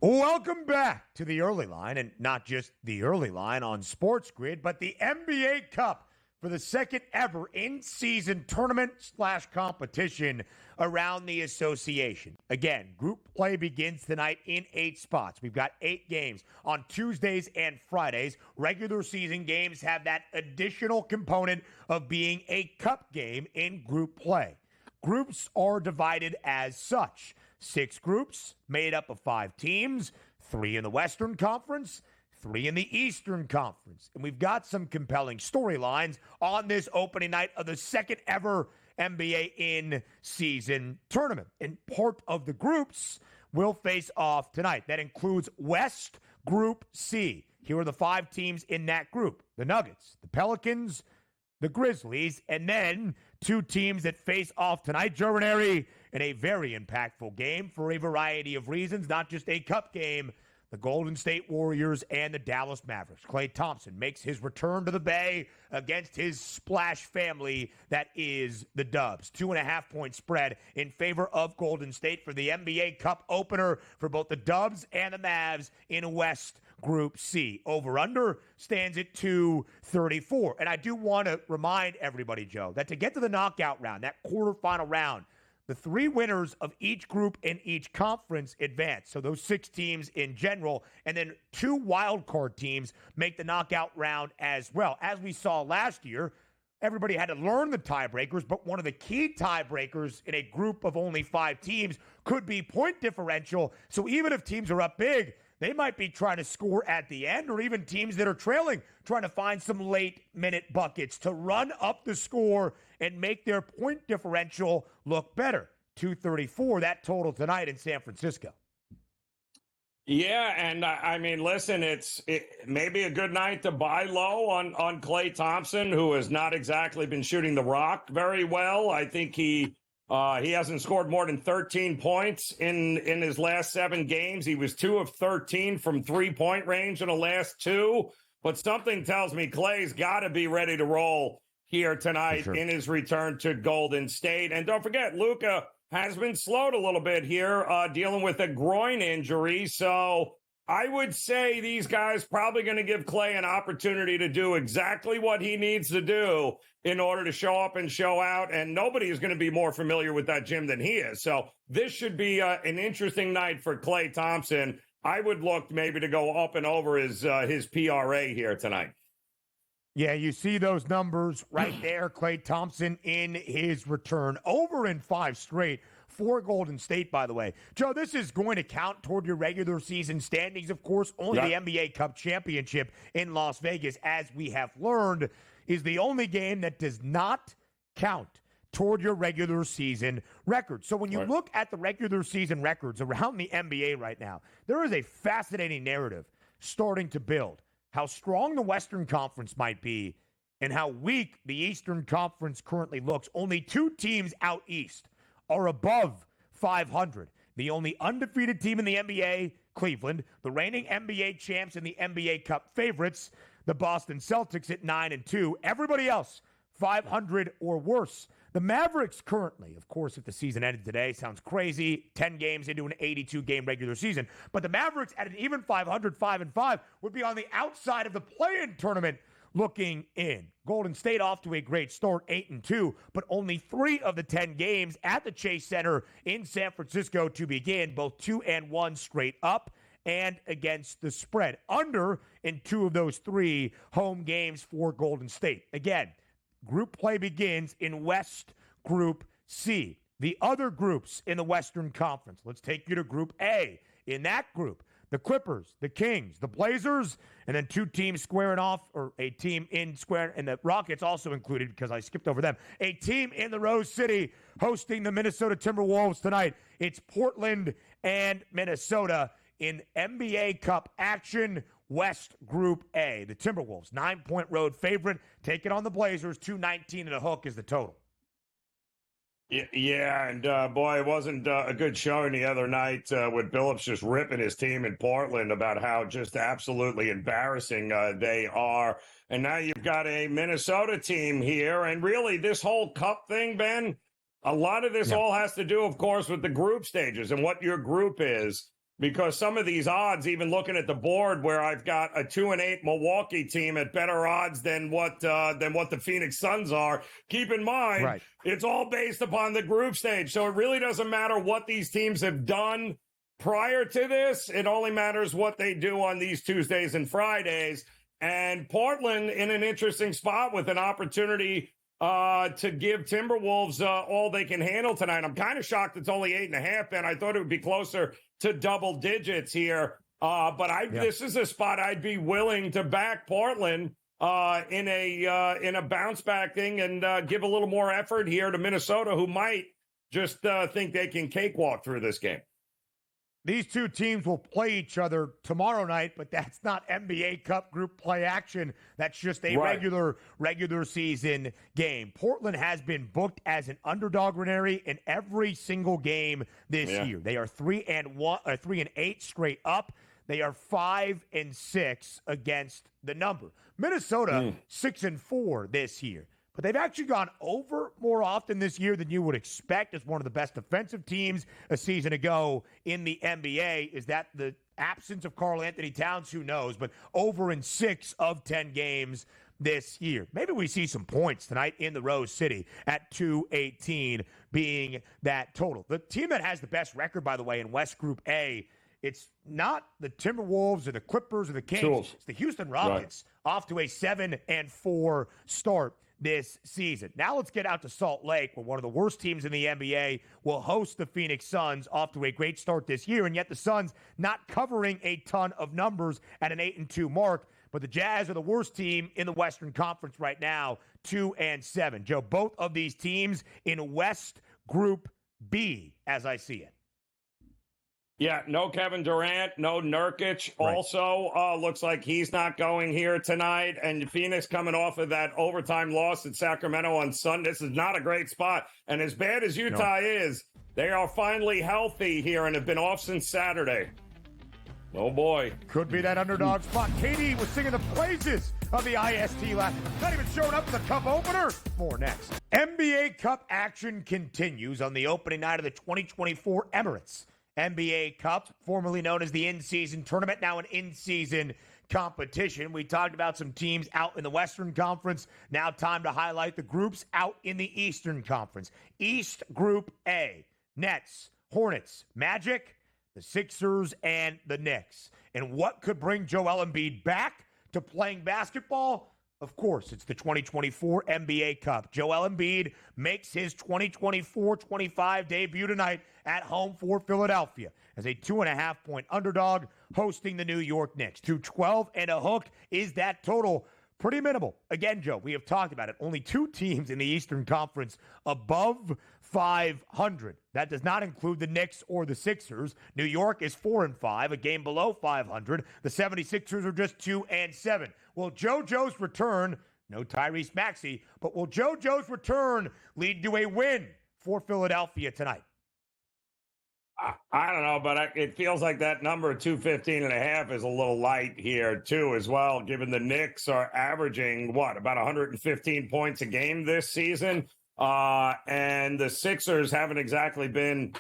Welcome back to the early line, and not just the early line on SportsGrid, but the NBA Cup for the second ever in-season tournament/competition around the association. Again, group play begins tonight in 8 spots. We've got 8 games on Tuesdays and Fridays. Regular season games have that additional component of being a cup game in group play. Groups are divided as such. 6 groups made up of 5 teams, 3 in the Western Conference, 3 in the Eastern Conference. And we've got some compelling storylines on this opening night of the second ever NBA in-season tournament. And part of the groups will face off tonight. That includes West Group C. Here are the 5 teams in that group: the Nuggets, the Pelicans, the Grizzlies, and then 2 teams that face off tonight, Joe Ranieri, in a very impactful game for a variety of reasons, not just a cup game. The Golden State Warriors and the Dallas Mavericks. Klay Thompson makes his return to the Bay against his splash family that is the Dubs. 2.5-point spread in favor of Golden State for the NBA Cup opener for both the Dubs and the Mavs in West Group C. Over-under stands at 234. And I do want to remind everybody, Joe, that to get to the knockout round, that quarterfinal round, the 3 winners of each group in each conference advance. So those 6 teams in general, and then 2 wild card teams make the knockout round as well. As we saw last year, everybody had to learn the tiebreakers, but one of the key tiebreakers in a group of only 5 teams could be point differential. So even if teams are up big, they might be trying to score at the end, or even teams that are trailing, trying to find some late-minute buckets to run up the score and make their point differential look better. 234, that total tonight in San Francisco. Yeah, and I mean, listen, it may be a good night to buy low on Klay Thompson, who has not exactly been shooting the rock very well. I think he hasn't scored more than 13 points in his last 7 games. He was 2 of 13 from 3-point range in the last 2. But something tells me Klay's got to be ready to roll here tonight in his return to Golden State. And don't forget, Luka has been slowed a little bit here, dealing with a groin injury. So I would say these guys probably going to give Klay an opportunity to do exactly what he needs to do in order to show up and show out. And nobody is going to be more familiar with that gym than he is. So this should be an interesting night for Klay Thompson. I would look maybe to go up and over his PRA here tonight. Yeah, you see those numbers right there. Klay Thompson in his return. Over in 5 straight for Golden State, by the way. Joe, this is going to count toward your regular season standings, of course. Only the NBA Cup championship in Las Vegas, as we have learned, is the only game that does not count toward your regular season record. So when you look at the regular season records around the NBA right now, there is a fascinating narrative starting to build. How strong the Western Conference might be and how weak the Eastern Conference currently looks. Only 2 teams out east are above 500. The only undefeated team in the NBA, Cleveland. The reigning NBA champs and the NBA Cup favorites, the Boston Celtics at 9-2. Everybody else, 500 or worse. The Mavericks currently, of course, if the season ended today, sounds crazy, 10 games into an 82-game regular season. But the Mavericks at an even 500, 5-5, would be on the outside of the play-in tournament looking in. Golden State off to a great start, 8-2, but only 3 of the 10 games at the Chase Center in San Francisco to begin, both 2-1 straight up and against the spread. Under in 2 of those 3 home games for Golden State. Again, group play begins in West Group C. The other groups in the Western Conference. Let's take you to Group A. In that group, the Clippers, the Kings, the Blazers, and then 2 teams squaring off, or a team in square, and the Rockets also included because I skipped over them. A team in the Rose City hosting the Minnesota Timberwolves tonight. It's Portland and Minnesota in NBA Cup action. West Group A. The Timberwolves, 9-point road favorite, taking on the Blazers. 219 and a hook is the total. Yeah, and boy, it wasn't a good showing the other night with Billups just ripping his team in Portland about how just absolutely embarrassing they are. And now you've got a Minnesota team here. And really, this whole cup thing, Ben, a lot of this all has to do, of course, with the group stages and what your group is. because some of these odds, even looking at the board where I've got a 2-8 Milwaukee team at better odds than what the Phoenix Suns are. Keep in mind, It's all based upon the group stage. So it really doesn't matter what these teams have done prior to this. It only matters what they do on these Tuesdays and Fridays. And Portland in an interesting spot with an opportunity to give Timberwolves all they can handle tonight. I'm kind of shocked it's only 8.5, and I thought it would be closer to double digits here. This is a spot I'd be willing to back Portland in a bounce back thing and give a little more effort here to Minnesota, who might just think they can cakewalk through this game. These two teams will play each other tomorrow night, but that's not NBA Cup group play action. That's just a regular season game. Portland has been booked as an underdog, Ranieri, in every single game this year. They are 3-8 straight up. They are 5-6 against the number. Minnesota 6-4 this year. But they've actually gone over more often this year than you would expect as one of the best defensive teams a season ago in the NBA. Is that the absence of Karl Anthony Towns? Who knows? But over in 6 of 10 games this year. Maybe we see some points tonight in the Rose City at 218 being that total. The team that has the best record, by the way, in West Group A, it's not the Timberwolves or the Clippers or the Kings. It's the Houston Rockets off to a 7-4 start this season. Now let's get out to Salt Lake, where one of the worst teams in the NBA will host the Phoenix Suns, off to a great start this year, and yet the Suns not covering a ton of numbers at an 8-2 mark. But the Jazz are the worst team in the Western Conference right now, 2-7. Joe, both of these teams in West Group B, as I see it. Yeah, no Kevin Durant, no Nurkic. Also, looks like he's not going here tonight. And Phoenix coming off of that overtime loss at Sacramento on Sunday. This is not a great spot. And as bad as Utah is, they are finally healthy here and have been off since Saturday. Oh, boy. Could be that underdog spot. KD was singing the praises of the IST last. Not even showing up for the Cup opener. More next. NBA Cup action continues on the opening night of the 2024 Emirates NBA Cup, formerly known as the in-season tournament, now an in-season competition. We talked about some teams out in the Western Conference. Now time to highlight the groups out in the Eastern Conference. East Group A, Nets, Hornets, Magic, the Sixers, and the Knicks. And what could bring Joel Embiid back to playing basketball? Of course, it's the 2024 NBA Cup. Joel Embiid makes his 2024-25 debut tonight at home for Philadelphia as a 2.5-point underdog hosting the New York Knicks. 212 and a hook is that total. Pretty minimal. Again, Joe, we have talked about it. Only 2 teams in the Eastern Conference above 500. That does not include the Knicks or the Sixers. New York is 4-5, a game below 500. The 76ers are just 2-7. Will JoJo's return, no Tyrese Maxey, but will JoJo's return lead to a win for Philadelphia tonight? I don't know, but it feels like that number 215.5 is a little light here too, as well, given the Knicks are averaging about 115 points a game this season. And the Sixers haven't exactly been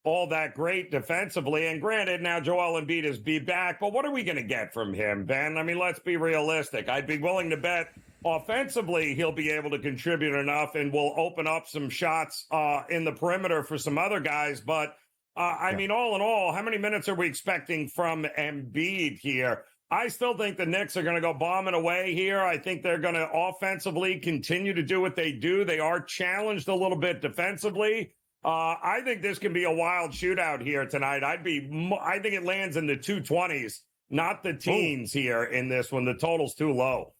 all that great defensively. And granted, now Joel Embiid is back, but what are we going to get from him, Ben? I mean, let's be realistic. I'd be willing to bet offensively he'll be able to contribute enough and will open up some shots in the perimeter for some other guys, but I mean, all in all, how many minutes are we expecting from Embiid here? I still think the Knicks are going to go bombing away here. I think they're going to offensively continue to do what they do. They are challenged a little bit defensively. I think this can be a wild shootout here tonight. I think it lands in the 220s, not the teens here in this one. The total's too low.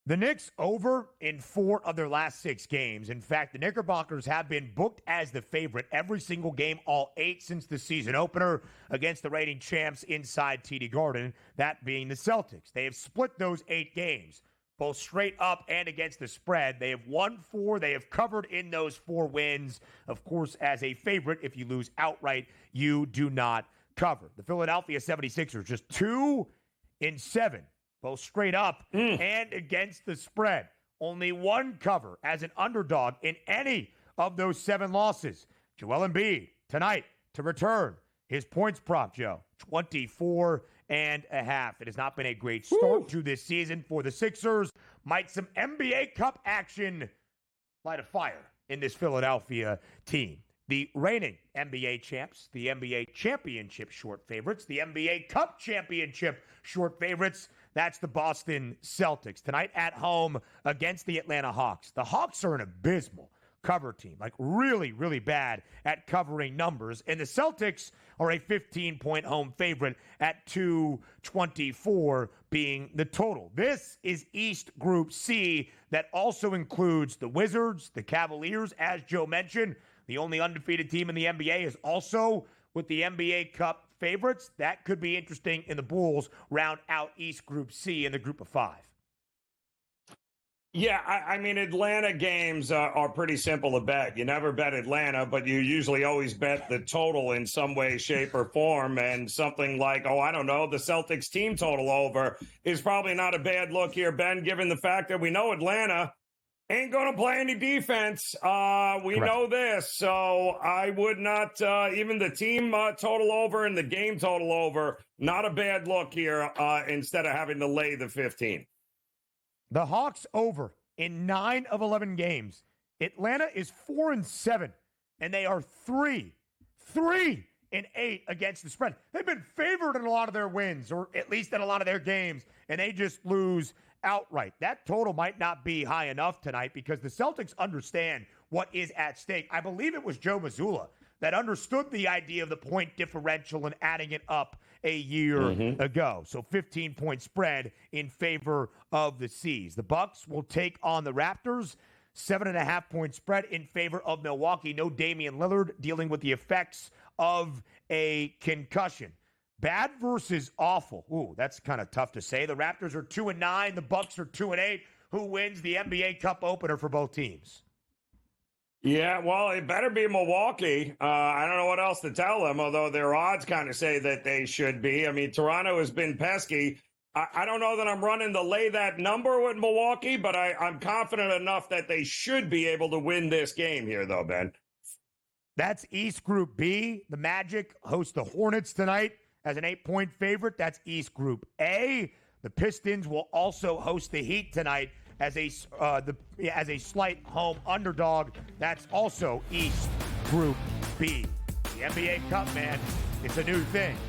The Knicks over in 4 of their last 6 games. In fact, the Knickerbockers have been booked as the favorite every single game, all 8 since the season opener against the reigning champs inside TD Garden, that being the Celtics. They have split those 8 games, both straight up and against the spread. They have won 4. They have covered in those 4 wins. Of course, as a favorite, if you lose outright, you do not cover. The Philadelphia 76ers just 2-7. Both straight up and against the spread. Only 1 cover as an underdog in any of those 7 losses. Joel Embiid tonight to return His points prop, Joe, 24 and a half. It has not been a great start to this season for the Sixers. Might some NBA Cup action light a fire in this Philadelphia team. The reigning NBA champs, the NBA championship short favorites, the NBA Cup championship short favorites. That's the Boston Celtics. Tonight at home against the Atlanta Hawks. The Hawks are an abysmal cover team, like really, really bad at covering numbers. And the Celtics are a 15-point home favorite at 224 being the total. This is East Group C that also includes the Wizards, the Cavaliers, as Joe mentioned. The only undefeated team in the NBA is also with the NBA Cup favorites. That could be interesting, in the Bulls round out East Group C in the group of 5. Yeah, I mean, Atlanta games are pretty simple to bet. You never bet Atlanta, but you usually always bet the total in some way, shape, or form. And something like, the Celtics team total over is probably not a bad look here, Ben, given the fact that we know Atlanta ain't going to play any defense. We know this. So I would not, even the team total over and the game total over, not a bad look here instead of having to lay the 15. The Hawks over in 9 of 11 games. Atlanta is 4-7, and they are 3-8 against the spread. They've been favored in a lot of their wins, or at least in a lot of their games, and they just lose outright. That total might not be high enough tonight because the Celtics understand what is at stake. I believe it was Joe Mazzulla that understood the idea of the point differential and adding it up a year ago. So 15-point spread in favor of the C's. The Bucks will take on the Raptors. 7.5-point spread in favor of Milwaukee. No Damian Lillard, dealing with the effects of a concussion. Bad versus awful. Ooh, that's kind of tough to say. The Raptors are 2-9. The Bucks are 2-8. Who wins the NBA Cup opener for both teams? Yeah, well, it better be Milwaukee. I don't know what else to tell them, although their odds kind of say that they should be. I mean, Toronto has been pesky. I don't know that I'm running to lay that number with Milwaukee, but I'm confident enough that they should be able to win this game here, though, Ben. That's East Group B. The Magic host the Hornets tonight as an 8-point favorite. That's East Group A. The Pistons will also host the Heat tonight as a slight home underdog. That's also East Group B. The NBA Cup, man, it's a new thing.